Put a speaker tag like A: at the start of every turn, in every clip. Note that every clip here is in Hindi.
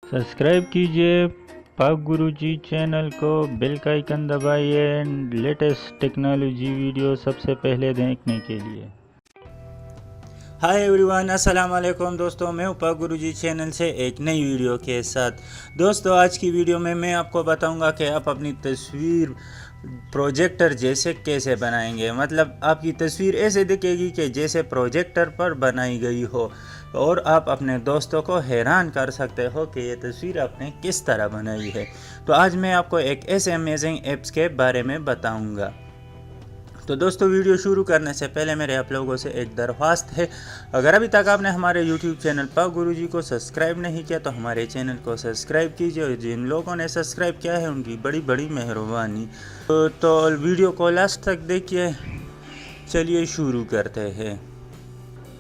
A: सब्सक्राइब कीजिए पाक गुरुजी चैनल को, बेल का आइकन दबाइए एंड लेटेस्ट टेक्नोलॉजी वीडियो सबसे पहले देखने के लिए।
B: हाय एवरीवन, अस्सलाम वालेकुम दोस्तों, मैं पाक गुरुजी चैनल से एक नई वीडियो के साथ। दोस्तों, आज की वीडियो में मैं आपको बताऊंगा कि आप अपनी तस्वीर प्रोजेक्टर जैसे कैसे बनाएंगे। मतलब आपकी तस्वीर ऐसे दिखेगी कि जैसे प्रोजेक्टर पर बनाई गई हो, और आप अपने दोस्तों को हैरान कर सकते हो कि ये तस्वीर आपने किस तरह बनाई है। तो आज मैं आपको एक ऐसे अमेजिंग ऐप्स के बारे में बताऊंगा। तो दोस्तों, वीडियो शुरू करने से पहले मेरे आप लोगों से एक दरख्वास्त है, अगर अभी तक आपने हमारे YouTube चैनल पाक गुरुजी को सब्सक्राइब नहीं किया तो हमारे चैनल को सब्सक्राइब कीजिए, और जिन लोगों ने सब्सक्राइब किया है उनकी बड़ी बड़ी मेहरबानी। तो वीडियो को लास्ट तक देखिए। चलिए शुरू करते हैं।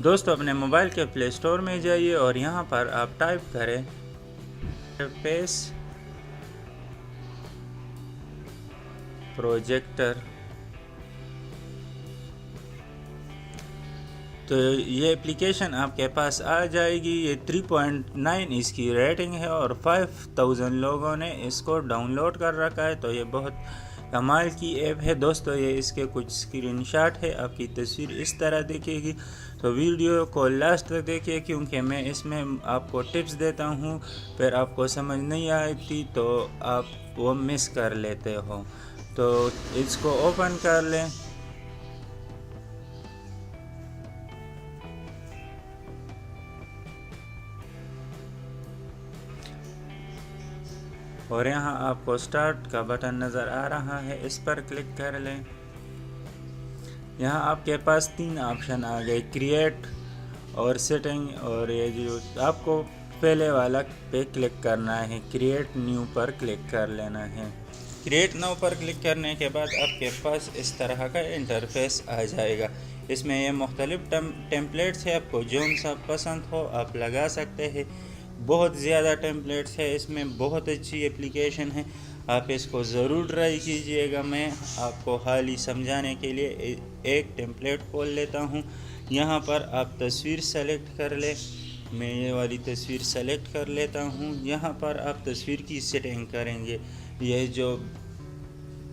B: दोस्तों, अपने मोबाइल के प्ले स्टोर में जाइए और यहाँ पर आप टाइप करें इंटरफेस प्रोजेक्टर। तो ये एप्लीकेशन आपके पास आ जाएगी। ये 3.9 इसकी रेटिंग है और 5000 लोगों ने इसको डाउनलोड कर रखा है। तो ये बहुत कमाल की ऐप है दोस्तों। ये इसके कुछ स्क्रीनशॉट है, आपकी तस्वीर इस तरह दिखेगी। तो वीडियो को लास्ट तक देखिए, क्योंकि मैं इसमें आपको टिप्स देता हूँ, फिर आपको समझ नहीं आती तो आप वो मिस कर लेते हो। तो इसको ओपन कर लें। और यहाँ आपको स्टार्ट का बटन नज़र आ रहा है, इस पर क्लिक कर लें। यहाँ आपके पास 3 ऑप्शन आ गए, क्रिएट और सेटिंग, और ये जो आपको पहले वाला पे क्लिक करना है, क्रिएट न्यू पर क्लिक कर लेना है। क्रिएट न्यू पर क्लिक करने के बाद आपके पास इस तरह का इंटरफेस आ जाएगा। इसमें ये मुख्तलिफ टेम्पलेट्स है, आपको जो सा पसंद हो आप लगा सकते हैं। बहुत ज़्यादा टेम्पलेट्स है इसमें, बहुत अच्छी एप्लीकेशन है, आप इसको ज़रूर ट्राई कीजिएगा। मैं आपको हाल ही समझाने के लिए एक टेम्पलेट खोल लेता हूँ। यहाँ पर आप तस्वीर सेलेक्ट कर ले। मैं ये वाली तस्वीर सेलेक्ट कर लेता हूँ। यहाँ पर आप तस्वीर की सेटिंग करेंगे। यह जो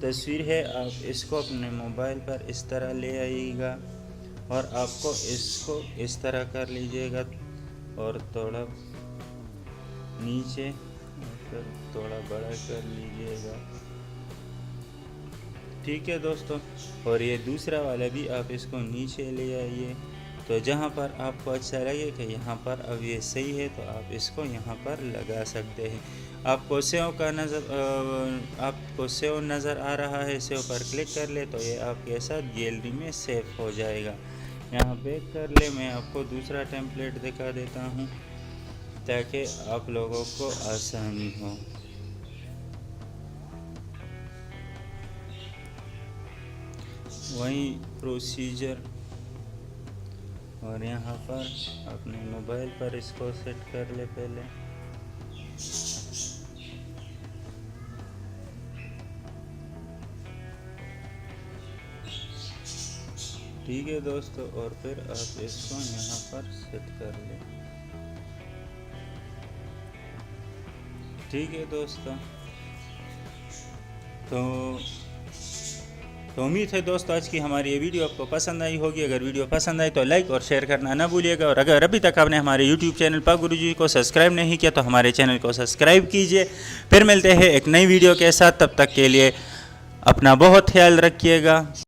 B: तस्वीर है आप इसको अपने मोबाइल पर इस तरह ले आइएगा, और आपको इसको इस तरह कर लीजिएगा, और थोड़ा नीचे फिर थोड़ा बड़ा कर लीजिएगा। ठीक है दोस्तों, और ये दूसरा वाला भी आप इसको नीचे ले आइए। तो जहाँ पर आपको अच्छा लगे कि यहाँ पर अब ये सही है, तो आप इसको यहाँ पर लगा सकते हैं। आपको सेव नज़र आ रहा है, सेव पर क्लिक कर ले तो ये आपके साथ गैलरी में सेव हो जाएगा। यहाँ पे कर ले। मैं आपको दूसरा टेम्पलेट दिखा देता हूँ ताकि आप लोगों को आसानी हो। वही प्रोसीजर, और यहाँ पर अपने मोबाइल पर इसको सेट कर ले पहले। ठीक है दोस्तों, और फिर आप इसको यहाँ पर सेट कर ले। ठीक है दोस्तों, तो उम्मीद है दोस्तों आज की हमारी ये वीडियो आपको पसंद आई होगी। अगर वीडियो पसंद आई तो लाइक और शेयर करना ना भूलिएगा, और अगर अभी तक आपने हमारे YouTube चैनल पाक गुरुजी को सब्सक्राइब नहीं किया तो हमारे चैनल को सब्सक्राइब कीजिए। फिर मिलते हैं एक नई वीडियो के साथ, तब तक के लिए अपना बहुत ख्याल रखिएगा।